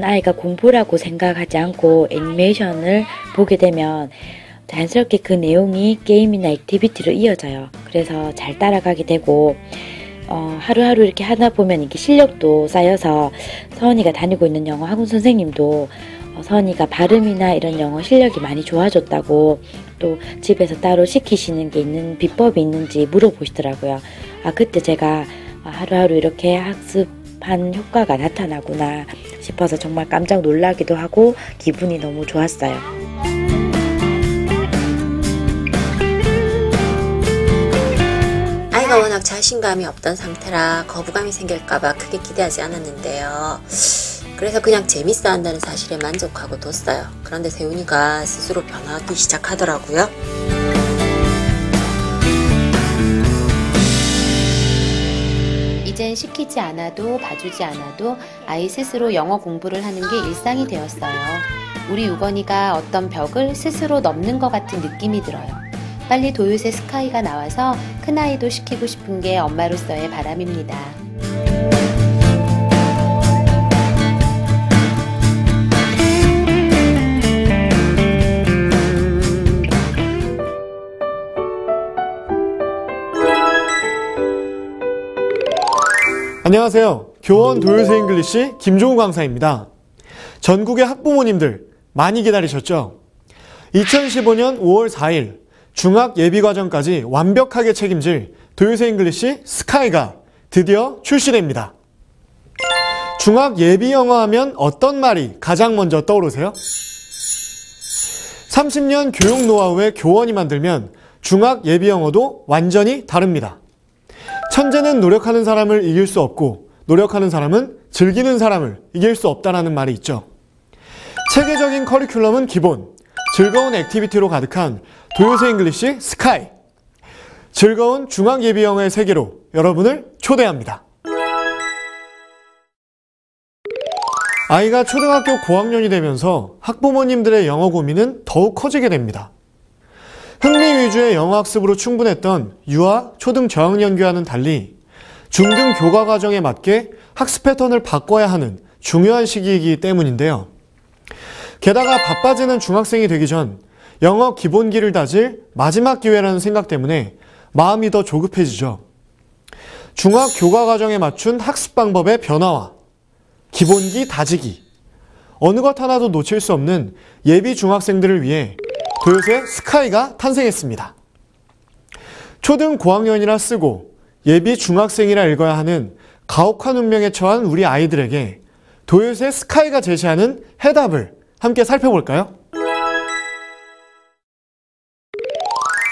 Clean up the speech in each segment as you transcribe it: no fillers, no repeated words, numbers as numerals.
아이가 공부라고 생각하지 않고 애니메이션을 보게 되면 자연스럽게 그 내용이 게임이나 액티비티로 이어져요. 그래서 잘 따라가게 되고 하루하루 이렇게 하다 보면 이게 실력도 쌓여서 서은이가 다니고 있는 영어 학원 선생님도 서은이가 발음이나 이런 영어 실력이 많이 좋아졌다고 또 집에서 따로 시키시는 게 있는 비법이 있는지 물어보시더라고요. 그때 제가 하루하루 이렇게 학습한 효과가 나타나구나 싶어서 정말 깜짝 놀라기도 하고 기분이 너무 좋았어요. 아이가 워낙 자신감이 없던 상태라 거부감이 생길까봐 크게 기대하지 않았는데요. 그래서 그냥 재밌어 한다는 사실에 만족하고 뒀어요. 그런데 세훈이가 스스로 변하기 시작하더라고요. 이젠 시키지 않아도 봐주지 않아도 아이 스스로 영어 공부를 하는 게 일상이 되었어요. 우리 유건이가 어떤 벽을 스스로 넘는 것 같은 느낌이 들어요. 빨리 도요새 스카이가 나와서 큰아이도 시키고 싶은 게 엄마로서의 바람입니다. 안녕하세요. 교원 도요새 잉글리시 김종우 강사입니다. 전국의 학부모님들 많이 기다리셨죠? 2015년 5월 4일 중학 예비과정까지 완벽하게 책임질 도요새 잉글리시 스카이가 드디어 출시됩니다. 중학 예비 영어 하면 어떤 말이 가장 먼저 떠오르세요? 30년 교육 노하우의 교원이 만들면 중학 예비 영어도 완전히 다릅니다. 천재는 노력하는 사람을 이길 수 없고 노력하는 사람은 즐기는 사람을 이길 수 없다라는 말이 있죠. 체계적인 커리큘럼은 기본, 즐거운 액티비티로 가득한 도요새 잉글리시 스카이. 즐거운 중학 예비 영어의 세계로 여러분을 초대합니다. 아이가 초등학교 고학년이 되면서 학부모님들의 영어 고민은 더욱 커지게 됩니다. 흥미 위주의 영어 학습으로 충분했던 유아, 초등 저학년교와는 달리 중등 교과 과정에 맞게 학습 패턴을 바꿔야 하는 중요한 시기이기 때문인데요. 게다가 바빠지는 중학생이 되기 전 영어 기본기를 다질 마지막 기회라는 생각 때문에 마음이 더 조급해지죠. 중학 교과 과정에 맞춘 학습 방법의 변화와 기본기 다지기, 어느 것 하나도 놓칠 수 없는 예비 중학생들을 위해 도요새 스카이가 탄생했습니다. 초등 고학년이라 쓰고 예비 중학생이라 읽어야 하는 가혹한 운명에 처한 우리 아이들에게 도요새 스카이가 제시하는 해답을 함께 살펴볼까요?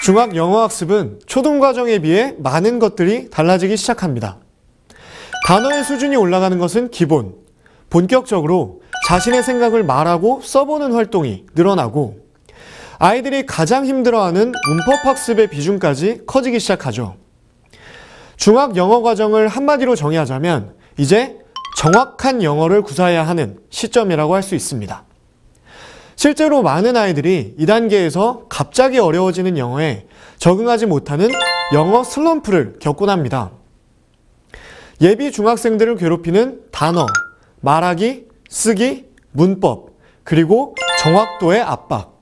중학 영어 학습은 초등 과정에 비해 많은 것들이 달라지기 시작합니다. 단어의 수준이 올라가는 것은 기본, 본격적으로 자신의 생각을 말하고 써보는 활동이 늘어나고 아이들이 가장 힘들어하는 문법 학습의 비중까지 커지기 시작하죠. 중학 영어 과정을 한마디로 정의하자면 이제 정확한 영어를 구사해야 하는 시점이라고 할 수 있습니다. 실제로 많은 아이들이 이 단계에서 갑자기 어려워지는 영어에 적응하지 못하는 영어 슬럼프를 겪곤 합니다. 예비 중학생들을 괴롭히는 단어, 말하기, 쓰기, 문법, 그리고 정확도의 압박.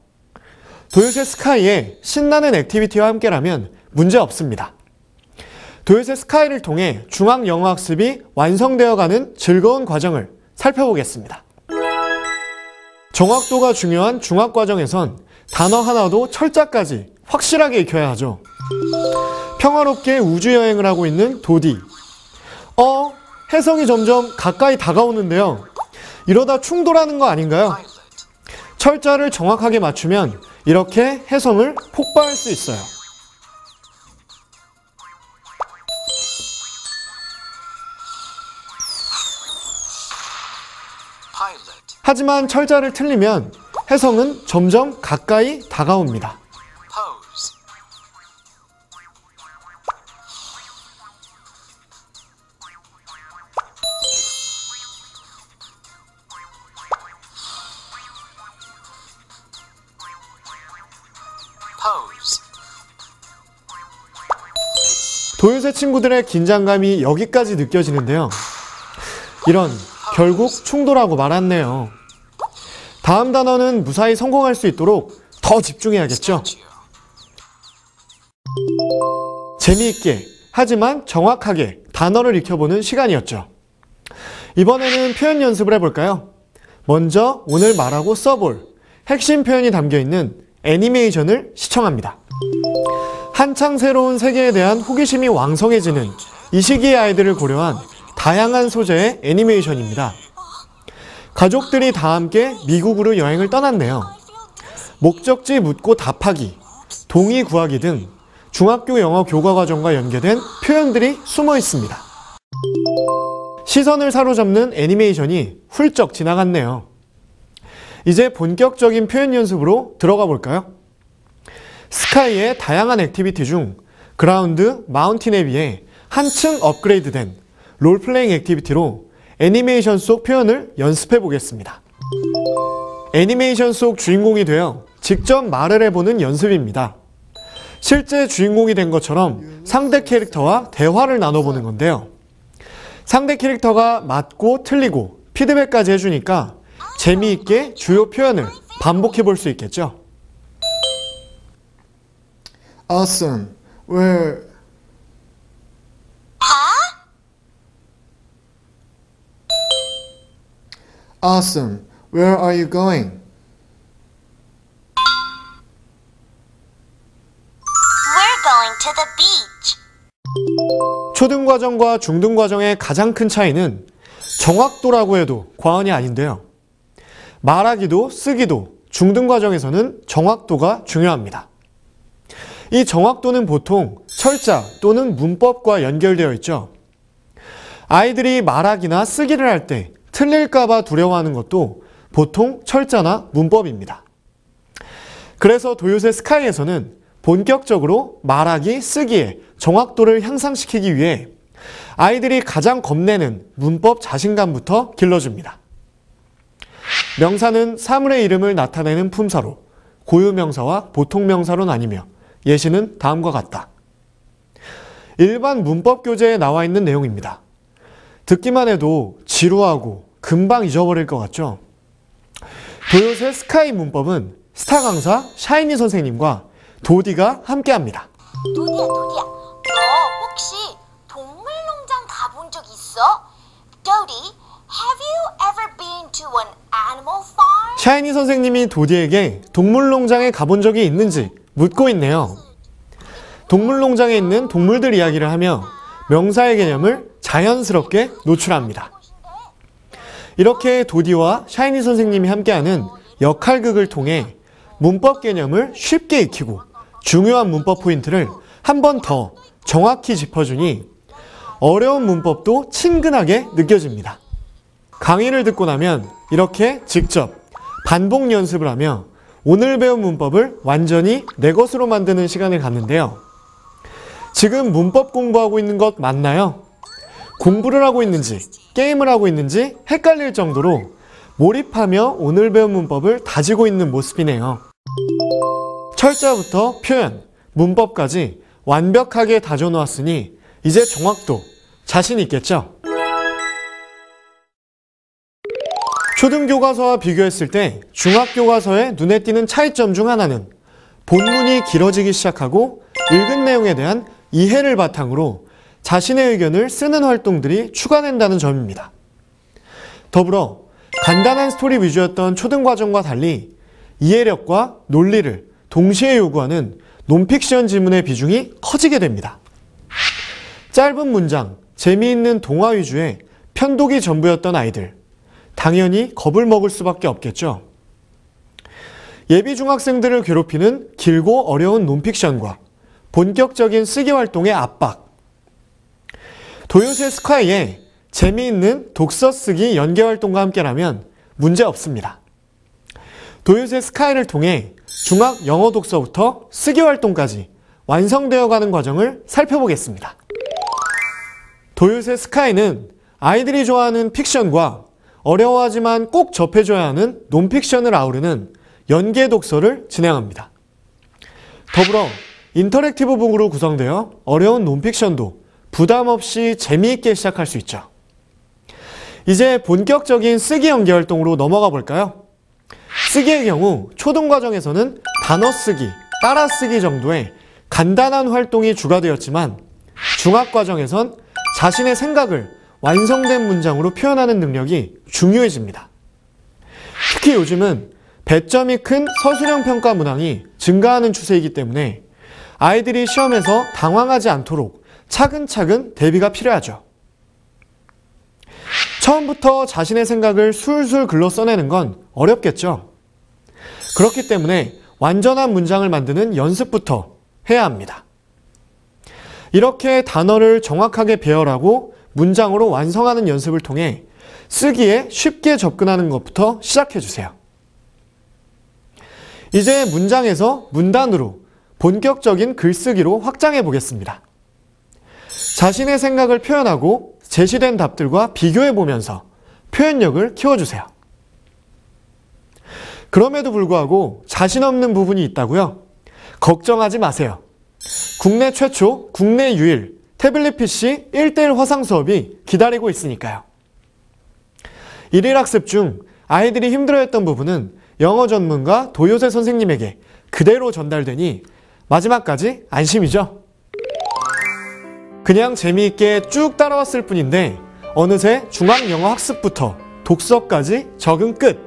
도요새 스카이의 신나는 액티비티와 함께라면 문제 없습니다. 도요새 스카이를 통해 중학 영어 학습이 완성되어가는 즐거운 과정을 살펴보겠습니다. 정확도가 중요한 중학 과정에선 단어 하나도 철자까지 확실하게 익혀야 하죠. 평화롭게 우주여행을 하고 있는 도디. 혜성이 점점 가까이 다가오는데요. 이러다 충돌하는 거 아닌가요? 철자를 정확하게 맞추면 이렇게 혜성을 폭발할 수 있어요. 하지만 철자를 틀리면 혜성은 점점 가까이 다가옵니다. 도요새 친구들의 긴장감이 여기까지 느껴지는데요. 이런 결국 충돌하고 말았네요. 다음 단어는 무사히 성공할 수 있도록 더 집중해야겠죠. 재미있게 하지만 정확하게 단어를 익혀보는 시간이었죠. 이번에는 표현 연습을 해볼까요? 먼저 오늘 말하고 써볼 핵심 표현이 담겨있는 애니메이션을 시청합니다. 한창 새로운 세계에 대한 호기심이 왕성해지는 이 시기의 아이들을 고려한 다양한 소재의 애니메이션입니다. 가족들이 다 함께 미국으로 여행을 떠났네요. 목적지 묻고 답하기, 동의 구하기 등 중학교 영어 교과 과정과 연계된 표현들이 숨어 있습니다. 시선을 사로잡는 애니메이션이 훌쩍 지나갔네요. 이제 본격적인 표현 연습으로 들어가 볼까요? 스카이의 다양한 액티비티 중 그라운드, 마운틴에 비해 한층 업그레이드된 롤플레잉 액티비티로 애니메이션 속 표현을 연습해 보겠습니다. 애니메이션 속 주인공이 되어 직접 말을 해보는 연습입니다. 실제 주인공이 된 것처럼 상대 캐릭터와 대화를 나눠보는 건데요. 상대 캐릭터가 맞고 틀리고 피드백까지 해주니까 재미있게 주요 표현을 반복해 볼 수 있겠죠. Awesome. Where? Awesome. Where are you going? We're going to the beach. 초등과정과 중등과정의 가장 큰 차이는 정확도라고 해도 과언이 아닌데요. 말하기도 쓰기도 중등과정에서는 정확도가 중요합니다. 이 정확도는 보통 철자 또는 문법과 연결되어 있죠. 아이들이 말하기나 쓰기를 할 때 틀릴까봐 두려워하는 것도 보통 철자나 문법입니다. 그래서 도요새 스카이에서는 본격적으로 말하기, 쓰기의 정확도를 향상시키기 위해 아이들이 가장 겁내는 문법 자신감부터 길러줍니다. 명사는 사물의 이름을 나타내는 품사로, 고유명사와 보통명사로 나뉘며 예시는 다음과 같다. 일반 문법 교재에 나와 있는 내용입니다. 듣기만 해도 지루하고 금방 잊어버릴 것 같죠? 도요새 스카이 문법은 스타 강사 샤이니 선생님과 도디가 함께합니다. 도디야, 너 혹시 동물농장 가본 적 있어? 도디, have you ever been to an animal farm? 샤이니 선생님이 도디에게 동물농장에 가본 적이 있는지 묻고 있네요. 동물농장에 있는 동물들 이야기를 하며 명사의 개념을 자연스럽게 노출합니다. 이렇게 도디와 샤이니 선생님이 함께하는 역할극을 통해 문법 개념을 쉽게 익히고 중요한 문법 포인트를 한 번 더 정확히 짚어주니 어려운 문법도 친근하게 느껴집니다. 강의를 듣고 나면 이렇게 직접 반복 연습을 하며 오늘 배운 문법을 완전히 내 것으로 만드는 시간을 갖는데요. 지금 문법 공부하고 있는 것 맞나요? 공부를 하고 있는지 게임을 하고 있는지 헷갈릴 정도로 몰입하며 오늘 배운 문법을 다지고 있는 모습이네요. 철자부터 표현, 문법까지 완벽하게 다져놓았으니 이제 정확도 자신 있겠죠? 초등교과서와 비교했을 때 중학교과서의 눈에 띄는 차이점 중 하나는 본문이 길어지기 시작하고 읽은 내용에 대한 이해를 바탕으로 자신의 의견을 쓰는 활동들이 추가된다는 점입니다. 더불어 간단한 스토리 위주였던 초등과정과 달리 이해력과 논리를 동시에 요구하는 논픽션 지문의 비중이 커지게 됩니다. 짧은 문장, 재미있는 동화 위주의 편독이 전부였던 아이들, 당연히 겁을 먹을 수밖에 없겠죠. 예비 중학생들을 괴롭히는 길고 어려운 논픽션과 본격적인 쓰기 활동의 압박, 도요새 스카이의 재미있는 독서 쓰기 연계 활동과 함께라면 문제 없습니다. 도요새 스카이를 통해 중학 영어 독서부터 쓰기 활동까지 완성되어 가는 과정을 살펴보겠습니다. 도요새 스카이는 아이들이 좋아하는 픽션과 어려워하지만 꼭 접해줘야 하는 논픽션을 아우르는 연계 독서를 진행합니다. 더불어 인터랙티브 북으로 구성되어 어려운 논픽션도 부담 없이 재미있게 시작할 수 있죠. 이제 본격적인 쓰기 연계 활동으로 넘어가 볼까요? 쓰기의 경우 초등과정에서는 단어 쓰기, 따라 쓰기 정도의 간단한 활동이 주가되었지만 중학과정에선 자신의 생각을 완성된 문장으로 표현하는 능력이 중요해집니다. 특히 요즘은 배점이 큰 서술형 평가 문항이 증가하는 추세이기 때문에 아이들이 시험에서 당황하지 않도록 차근차근 대비가 필요하죠. 처음부터 자신의 생각을 술술 글러 써내는 건 어렵겠죠. 그렇기 때문에 완전한 문장을 만드는 연습부터 해야 합니다. 이렇게 단어를 정확하게 배열하고 문장으로 완성하는 연습을 통해 쓰기에 쉽게 접근하는 것부터 시작해주세요. 이제 문장에서 문단으로 본격적인 글쓰기로 확장해 보겠습니다. 자신의 생각을 표현하고 제시된 답들과 비교해 보면서 표현력을 키워주세요. 그럼에도 불구하고 자신 없는 부분이 있다고요? 걱정하지 마세요. 국내 최초, 국내 유일 태블릿 PC 1:1 화상 수업이 기다리고 있으니까요. 일일 학습 중 아이들이 힘들어했던 부분은 영어 전문가 도요새 선생님에게 그대로 전달되니 마지막까지 안심이죠? 그냥 재미있게 쭉 따라왔을 뿐인데 어느새 중학영어 학습부터 독서까지 적응 끝!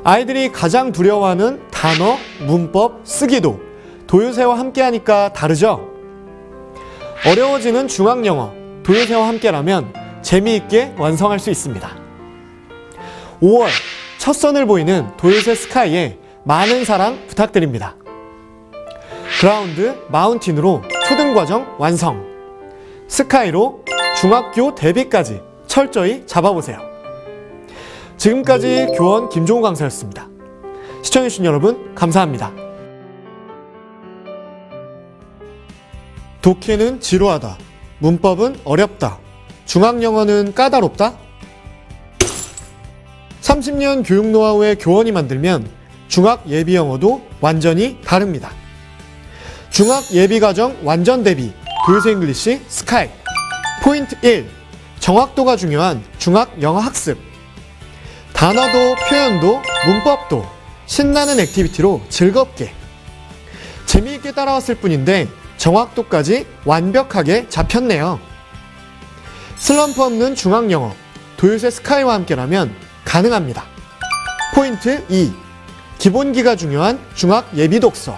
아이들이 가장 두려워하는 단어, 문법, 쓰기도 도요새와 함께하니까 다르죠? 어려워지는 중학영어, 도요새와 함께라면 재미있게 완성할 수 있습니다. 5월 첫 선을 보이는 도요새 스카이에 많은 사랑 부탁드립니다. 그라운드, 마운틴으로 초등과정 완성! 스카이로 중학교 데뷔까지 철저히 잡아보세요. 지금까지 교원 김종우 강사였습니다. 시청해주신 여러분 감사합니다. 독해는 지루하다. 문법은 어렵다. 중학영어는 까다롭다. 30년 교육 노하우의 교원이 만들면 중학 예비영어도 완전히 다릅니다. 중학 예비과정 완전 대비 도요새 잉글리시 스카이. 포인트 1. 정확도가 중요한 중학 영어 학습. 단어도 표현도 문법도 신나는 액티비티로 즐겁게 재미있게 따라왔을 뿐인데 정확도까지 완벽하게 잡혔네요. 슬럼프 없는 중학영어 도요새 스카이와 함께라면 가능합니다. 포인트 2. 기본기가 중요한 중학 예비 독서.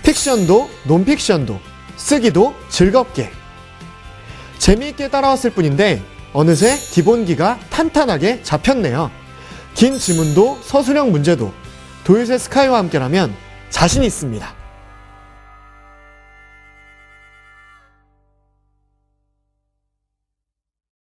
픽션도 논픽션도 쓰기도 즐겁게 재미있게 따라왔을 뿐인데 어느새 기본기가 탄탄하게 잡혔네요. 긴 지문도 서술형 문제도 도요새 스카이와 함께라면 자신 있습니다.